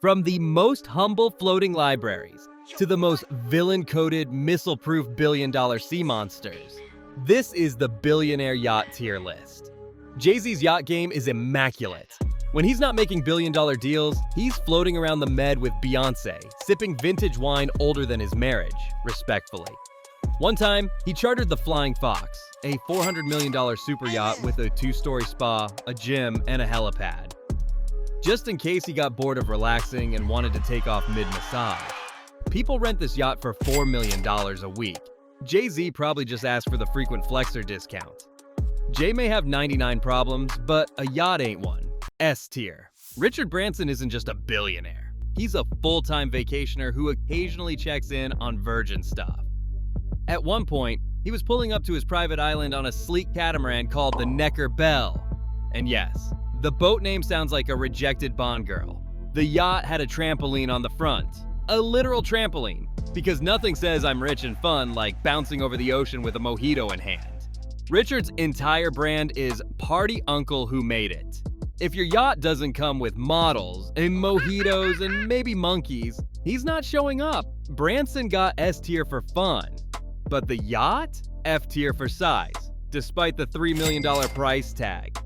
From the most humble floating libraries to the most villain-coated, missile-proof billion-dollar sea monsters, this is the Billionaire Yacht tier list. Jay-Z's yacht game is immaculate. When he's not making billion-dollar deals, he's floating around the Med with Beyoncé, sipping vintage wine older than his marriage, respectfully. One time, he chartered the Flying Fox, a $400 million super yacht with a 2-story spa, a gym, and a helipad. Just in case he got bored of relaxing and wanted to take off mid-massage. People rent this yacht for $4 million a week. Jay-Z probably just asked for the frequent flexor discount. Jay may have 99 problems, but a yacht ain't one. S tier. Richard Branson isn't just a billionaire. He's a full-time vacationer who occasionally checks in on Virgin stuff. At one point, he was pulling up to his private island on a sleek catamaran called the Necker Belle. And yes, the boat name sounds like a rejected Bond girl. The yacht had a trampoline on the front. A literal trampoline, because nothing says I'm rich and fun like bouncing over the ocean with a mojito in hand. Richard's entire brand is Party Uncle Who Made It. If your yacht doesn't come with models and mojitos and maybe monkeys, he's not showing up. Branson got S tier for fun, but the yacht? F tier for size, despite the $3 million price tag.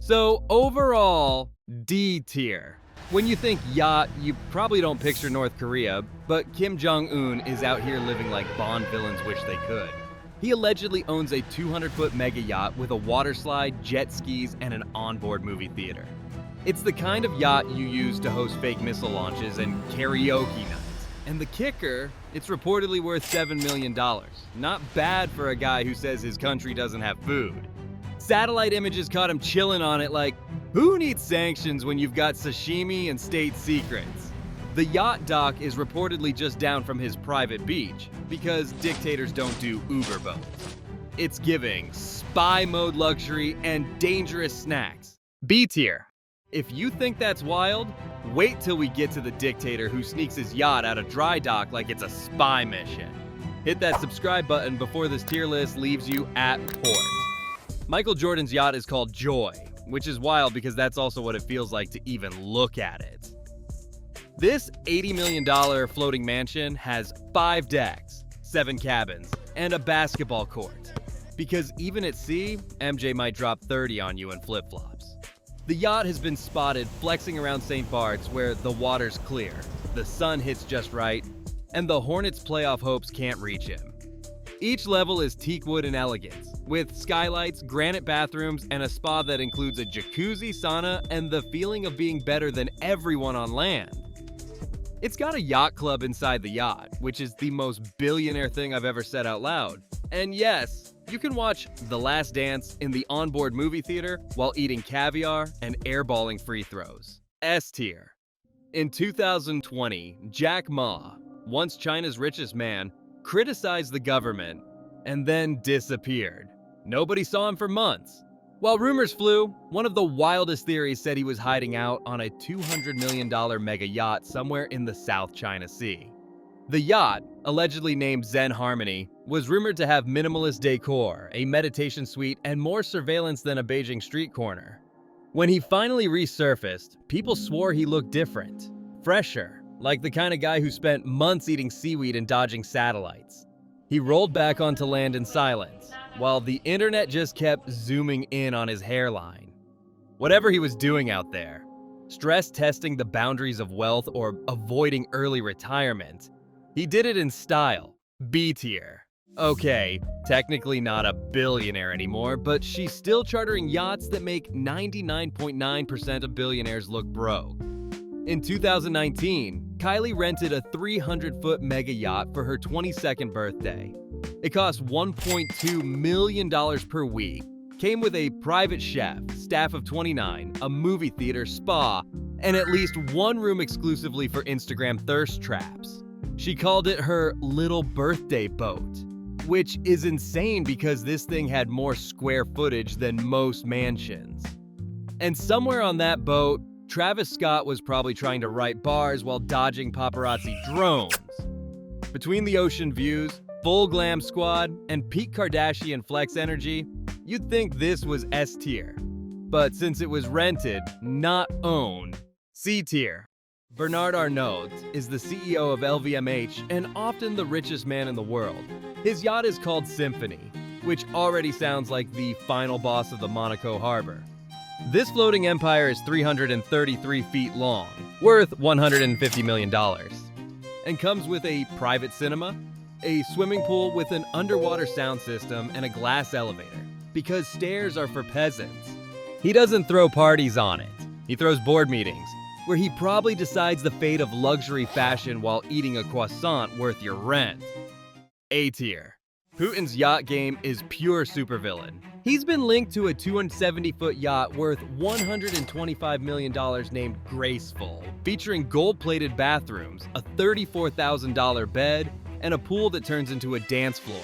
So overall, D tier. When you think yacht, you probably don't picture North Korea, but Kim Jung-un is out here living like Bond villains wish they could. He allegedly owns a 200-foot mega yacht with a water slide, jet skis, and an onboard movie theater. It's the kind of yacht you use to host fake missile launches and karaoke nights. And the kicker, it's reportedly worth $7 million. Not bad for a guy who says his country doesn't have food. Satellite images caught him chilling on it like, who needs sanctions when you've got sashimi and state secrets? The yacht dock is reportedly just down from his private beach, because dictators don't do Uber boats. It's giving spy mode luxury and dangerous snacks. B tier. If you think that's wild, wait till we get to the dictator who sneaks his yacht out of dry dock like it's a spy mission. Hit that subscribe button before this tier list leaves you at port. Michael Jordan's yacht is called Joy, which is wild because that's also what it feels like to even look at it. This $80 million floating mansion has 5 decks, 7 cabins, and a basketball court. Because even at sea, MJ might drop 30 on you in flip-flops. The yacht has been spotted flexing around St. Bart's where the water's clear, the sun hits just right, and the Hornets' playoff hopes can't reach him. Each level is teak wood and elegance, with skylights, granite bathrooms, and a spa that includes a jacuzzi, sauna, and the feeling of being better than everyone on land. It's got a yacht club inside the yacht, which is the most billionaire thing I've ever said out loud. And yes, you can watch The Last Dance in the onboard movie theater while eating caviar and airballing free throws. S tier. In 2020, Jack Ma, once China's richest man, criticized the government and then disappeared. Nobody saw him for months. While rumors flew, one of the wildest theories said he was hiding out on a $200 million mega yacht somewhere in the South China Sea. The yacht, allegedly named Zen Harmony, was rumored to have minimalist decor, a meditation suite, and more surveillance than a Beijing street corner. When he finally resurfaced, people swore he looked different, fresher, like the kind of guy who spent months eating seaweed and dodging satellites. He rolled back onto land in silence, while the internet just kept zooming in on his hairline. Whatever he was doing out there, stress testing the boundaries of wealth or avoiding early retirement, he did it in style. B tier. Okay, technically not a billionaire anymore, but she's still chartering yachts that make 99.9% of billionaires look broke. In 2019, Kylie rented a 300-foot mega yacht for her 22nd birthday. It cost $1.2 million per week, came with a private chef, staff of 29, a movie theater, spa, and at least one room exclusively for Instagram thirst traps. She called it her little birthday boat, which is insane because this thing had more square footage than most mansions. And somewhere on that boat, Travis Scott was probably trying to write bars while dodging paparazzi drones. Between the ocean views, full glam squad, and peak Kardashian flex energy, you'd think this was S tier. But since it was rented, not owned, C tier. Bernard Arnault is the CEO of LVMH and often the richest man in the world. His yacht is called Symphony, which already sounds like the final boss of the Monaco harbor. This floating empire is 333 feet long, worth $150 million, and comes with a private cinema, a swimming pool with an underwater sound system, and a glass elevator, because stairs are for peasants. He doesn't throw parties on it. He throws board meetings, where he probably decides the fate of luxury fashion while eating a croissant worth your rent. A tier. Putin's yacht game is pure supervillain. He's been linked to a 270-foot yacht worth $125 million named Graceful, featuring gold-plated bathrooms, a $34,000 bed, and a pool that turns into a dance floor.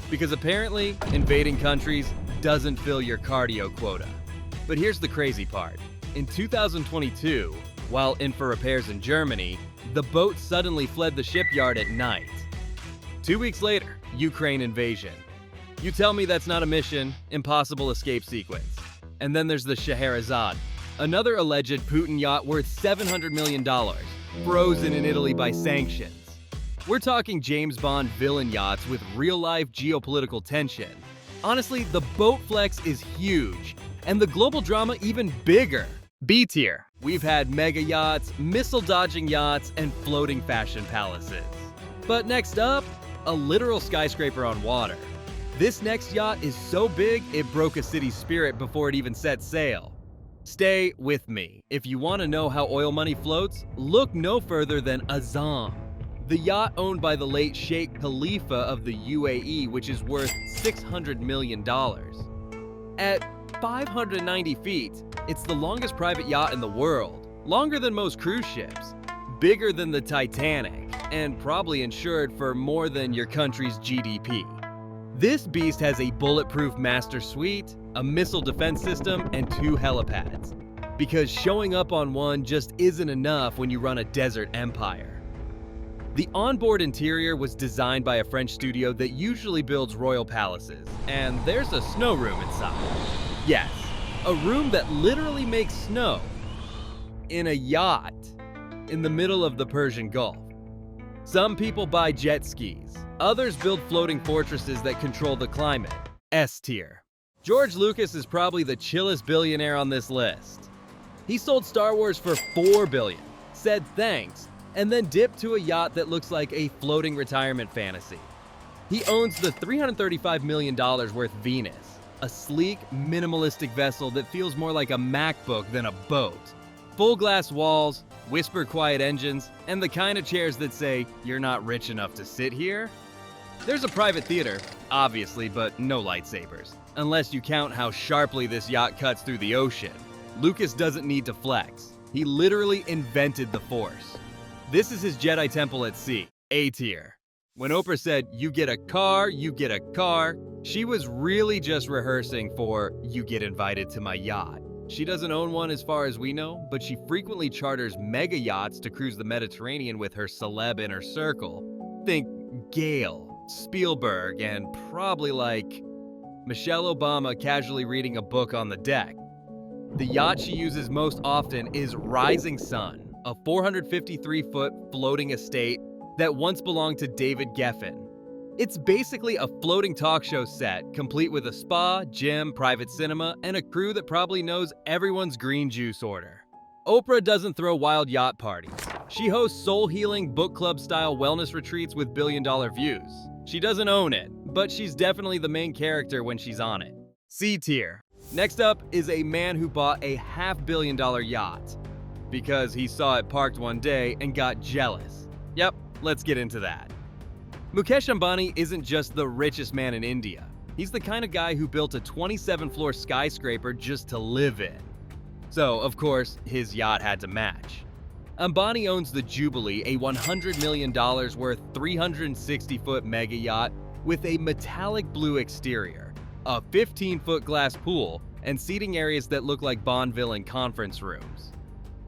Because apparently, invading countries doesn't fill your cardio quota. But here's the crazy part. In 2022, while in for repairs in Germany, the boat suddenly fled the shipyard at night. 2 weeks later, Ukraine invasion. You tell me that's not a mission impossible escape sequence. And then there's the Scheherazade, another alleged Putin yacht worth $700 million, frozen in Italy by sanctions. We're talking James Bond villain yachts with real-life geopolitical tension. Honestly, the boat flex is huge, and the global drama even bigger. B tier. We've had mega yachts, missile-dodging yachts, and floating fashion palaces. But next up, a literal skyscraper on water. This next yacht is so big, it broke a city's spirit before it even set sail. Stay with me. If you want to know how oil money floats, look no further than Azam, the yacht owned by the late Sheikh Khalifa of the UAE, which is worth $600 million. At 590 feet, it's the longest private yacht in the world, longer than most cruise ships, bigger than the Titanic, and probably insured for more than your country's GDP. This beast has a bulletproof master suite, a missile defense system, and 2 helipads. Because showing up on one just isn't enough when you run a desert empire. The onboard interior was designed by a French studio that usually builds royal palaces, and there's a snow room inside. Yes, a room that literally makes snow. In a yacht, in the middle of the Persian Gulf. Some people buy jet skis. Others build floating fortresses that control the climate. S tier. George Lucas is probably the chillest billionaire on this list. He sold Star Wars for $4 billion, said thanks, and then dipped to a yacht that looks like a floating retirement fantasy. He owns the $335 million worth Venus, a sleek, minimalistic vessel that feels more like a MacBook than a boat. Full glass walls, whisper quiet engines, and the kind of chairs that say, "You're not rich enough to sit here." There's a private theater, obviously, but no lightsabers. Unless you count how sharply this yacht cuts through the ocean. Lucas doesn't need to flex. He literally invented the Force. This is his Jedi temple at sea. A tier. When Oprah said, "You get a car, you get a car," she was really just rehearsing for, "You get invited to my yacht." She doesn't own one as far as we know, but she frequently charters mega yachts to cruise the Mediterranean with her celeb inner circle. Think Gayle, Spielberg, and probably like Michelle Obama casually reading a book on the deck. The yacht she uses most often is Rising Sun, a 453-foot floating estate that once belonged to David Geffen. It's basically a floating talk show set, complete with a spa, gym, private cinema, and a crew that probably knows everyone's green juice order. Oprah doesn't throw wild yacht parties. She hosts soul-healing, book club-style wellness retreats with billion-dollar views. She doesn't own it, but she's definitely the main character when she's on it. C tier. Next up is a man who bought a $500 million yacht because he saw it parked one day and got jealous. Yep, let's get into that. Mukesh Ambani isn't just the richest man in India. He's the kind of guy who built a 27-floor skyscraper just to live in. So, of course, his yacht had to match. Ambani owns the Jubilee, a $100 million worth 360-foot mega yacht with a metallic blue exterior, a 15-foot glass pool, and seating areas that look like Bond villain conference rooms.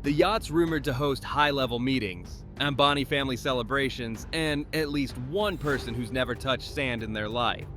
The yacht's rumored to host high-level meetings, Ambani family celebrations, and at least one person who's never touched sand in their life.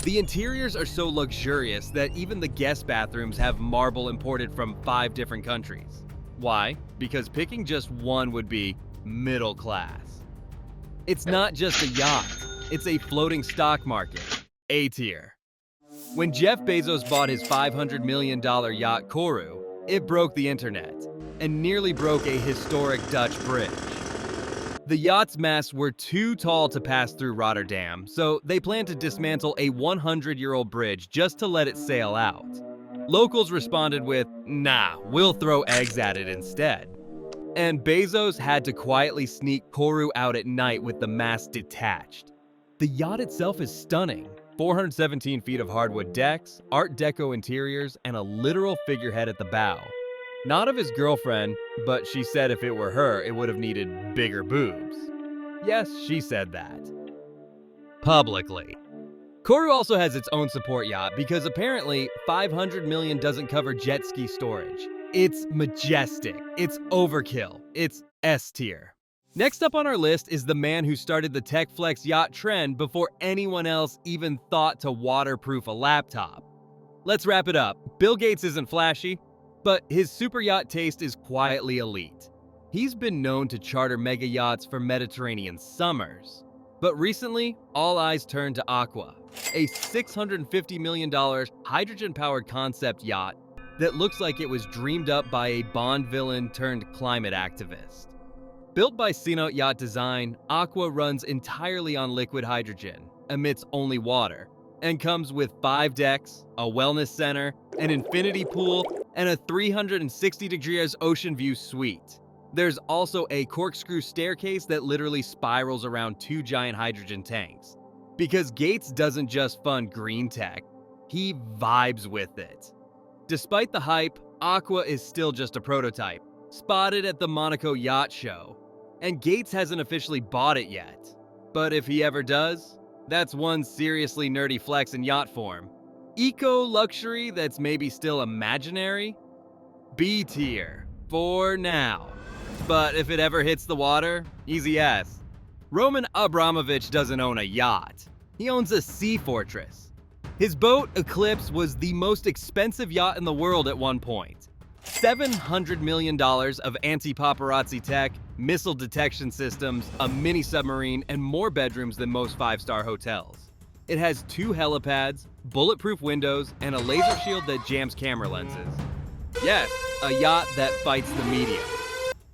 The interiors are so luxurious that even the guest bathrooms have marble imported from 5 different countries. Why? Because picking just one would be middle class. It's not just a yacht, it's a floating stock market, A tier. When Jeff Bezos bought his $500 million yacht Kourou, it broke the internet and nearly broke a historic Dutch bridge. The yacht's masts were too tall to pass through Rotterdam, so they planned to dismantle a 100-year-old bridge just to let it sail out. Locals responded with, "Nah, we'll throw eggs at it instead." And Bezos had to quietly sneak Kourou out at night with the mast detached. The yacht itself is stunning. 417 feet of hardwood decks, Art Deco interiors, and a literal figurehead at the bow. Not of his girlfriend, but she said if it were her, it would have needed bigger boobs. Yes, she said that. Publicly. Kourou also has its own support yacht because apparently $500 million doesn't cover jet ski storage. It's majestic, it's overkill, it's S tier. Next up on our list is the man who started the tech flex yacht trend before anyone else even thought to waterproof a laptop. Let's wrap it up. Bill Gates isn't flashy, but his super yacht taste is quietly elite. He's been known to charter mega yachts for Mediterranean summers. But recently, all eyes turned to Aqua, a $650 million hydrogen-powered concept yacht that looks like it was dreamed up by a Bond villain turned climate activist. Built by Yacht-Designed, Aqua runs entirely on liquid hydrogen, emits only water, and comes with 5 decks, a wellness center, an infinity pool, and a 360-degree ocean view suite. There's also a corkscrew staircase that literally spirals around 2 giant hydrogen tanks. Because Gates doesn't just fund green tech, he vibes with it. Despite the hype, Aqua is still just a prototype, spotted at the Monaco Yacht Show. And Gates hasn't officially bought it yet. But if he ever does, that's one seriously nerdy flex in yacht form. Eco-luxury that's maybe still imaginary? B tier, for now. But if it ever hits the water, easy as. Roman Abramovich doesn't own a yacht. He owns a sea fortress. His boat, Eclipse, was the most expensive yacht in the world at one point. $700 million of anti-paparazzi tech, missile detection systems, a mini submarine, and more bedrooms than most 5-star hotels. It has 2 helipads, bulletproof windows, and a laser shield that jams camera lenses. Yes, a yacht that fights the media.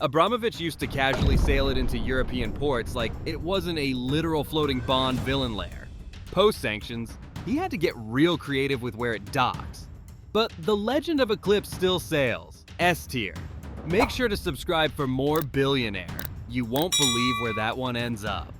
Abramovich used to casually sail it into European ports like it wasn't a literal floating Bond villain lair. Post-sanctions, he had to get real creative with where it docks. But the legend of Eclipse still sails, S tier. Make sure to subscribe for more Billionaire. You won't believe where that one ends up.